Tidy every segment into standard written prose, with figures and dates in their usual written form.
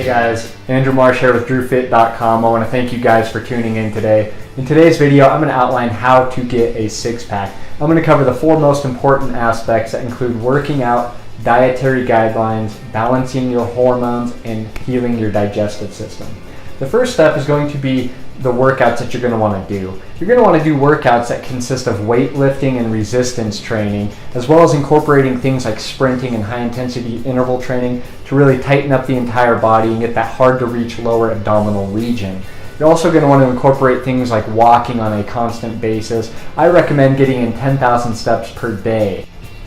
Hey guys, Andrew Marsh here with DrewFit.com. I want to thank you guys for tuning in today. In today's video, I'm going to outline how to get a six-pack. I'm going to cover the four most important aspects that include working out, dietary guidelines, balancing your hormones, and healing your digestive system. The first step is going to be the workouts that you're going to want to do. You're going to want to do workouts that consist of weightlifting and resistance training, as well as incorporating things like sprinting and high-intensity interval training to really tighten up the entire body and get that hard-to-reach lower abdominal region. You're also going to want to incorporate things like walking on a constant basis. I recommend getting in 10,000 steps per day.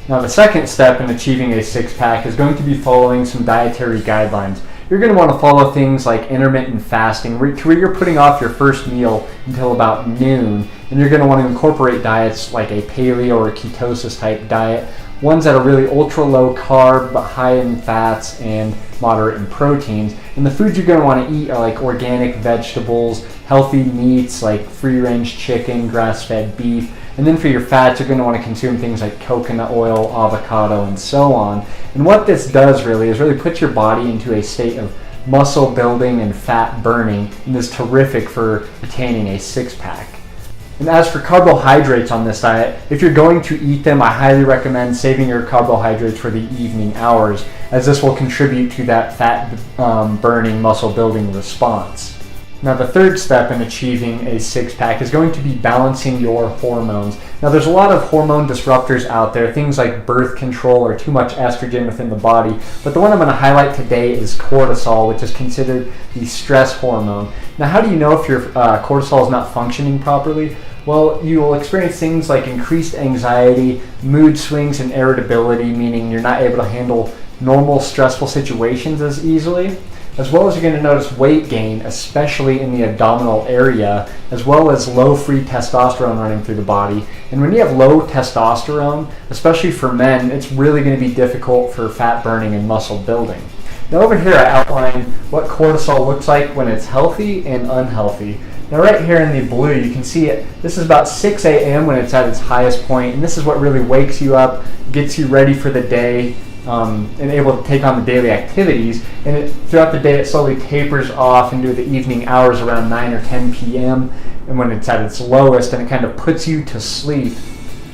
Now, the second step in achieving a six-pack is going to be following some dietary guidelines. You're going to want to follow things like intermittent fasting, where you're putting off your first meal until about noon, and you're going to want to incorporate diets like a paleo or a ketosis type diet, ones that are really ultra low carb but high in fats and moderate in proteins. And the foods you're going to want to eat are like organic vegetables, healthy meats like free range chicken, grass fed beef. And then for your fats, you're going to want to consume things like coconut oil, avocado, and so on. And what this does really is really put your body into a state of muscle building and fat burning, and is terrific for attaining a six-pack. And as for carbohydrates on this diet, if you're going to eat them, I highly recommend saving your carbohydrates for the evening hours, as this will contribute to that fat burning, muscle building response. Now, the third step in achieving a six-pack is going to be balancing your hormones. Now, there's a lot of hormone disruptors out there, things like birth control or too much estrogen within the body, but the one I'm going to highlight today is cortisol, which is considered the stress hormone. Now, how do you know if your cortisol is not functioning properly? Well, you will experience things like increased anxiety, mood swings, and irritability, meaning you're not able to handle normal stressful situations as easily. As well as you're going to notice weight gain, especially in the abdominal area, as well as low free testosterone running through the body. And when you have low testosterone, especially for men, it's really going to be difficult for fat burning and muscle building. Now over here I outline what cortisol looks like when it's healthy and unhealthy. Now right here in the blue you can see it. This is about 6 a.m. when it's at its highest point, and this is what really wakes you up, gets you ready for the day, and able to take on the daily activities. And throughout the day it slowly tapers off into the evening hours around 9 or 10 p.m. and when it's at its lowest, and it kind of puts you to sleep,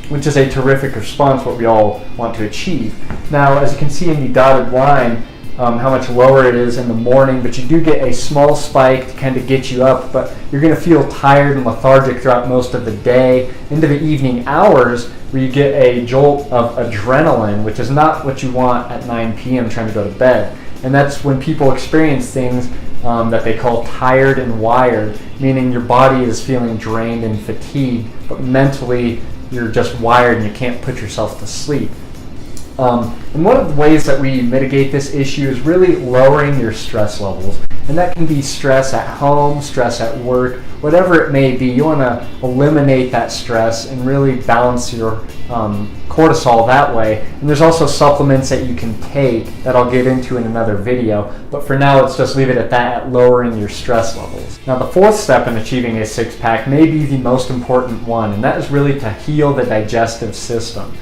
which is a terrific response, what we all want to achieve. Now, as you can see in the dotted line, how much lower it is in the morning, but you do get a small spike to kind of get you up, but you're going to feel tired and lethargic throughout most of the day. Into the evening hours, where you get a jolt of adrenaline, which is not what you want at 9 p.m. trying to go to bed. And that's when people experience things that they call tired and wired, meaning your body is feeling drained and fatigued, but mentally you're just wired and you can't put yourself to sleep. And one of the ways that we mitigate this issue is really lowering your stress levels. And that can be stress at home, stress at work, whatever it may be. You want to eliminate that stress and really balance your cortisol that way. And there's also supplements that you can take that I'll get into in another video. But for now, let's just leave it at that, at lowering your stress levels. Now, the fourth step in achieving a six-pack may be the most important one, and that is really to heal the digestive system.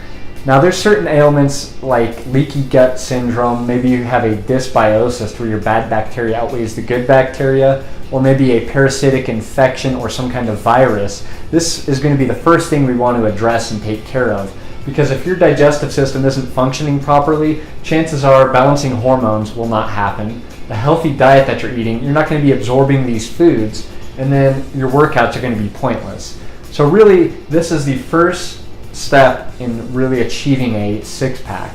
Now, there's certain ailments like leaky gut syndrome. Maybe you have a dysbiosis where your bad bacteria outweighs the good bacteria, or maybe a parasitic infection or some kind of virus. This is going to be the first thing we want to address and take care of, because if your digestive system isn't functioning properly, chances are balancing hormones will not happen. The healthy diet that you're eating, you're not going to be absorbing these foods, and then your workouts are going to be pointless. So really, this is the first step in really achieving a six-pack.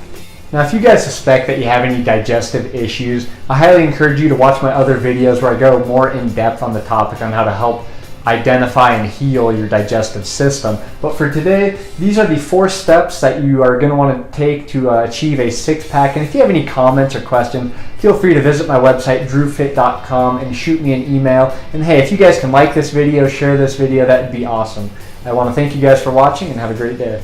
Now, if you guys suspect that you have any digestive issues, I highly encourage you to watch my other videos where I go more in depth on the topic on how to help identify and heal your digestive system. But for today, these are the 4 steps that you are going to want to take to achieve a six-pack. And if you have any comments or questions, feel free to visit my website, DrewFit.com, and shoot me an email. And hey, if you guys can like this video, share this video, that would be awesome. I want to thank you guys for watching and have a great day.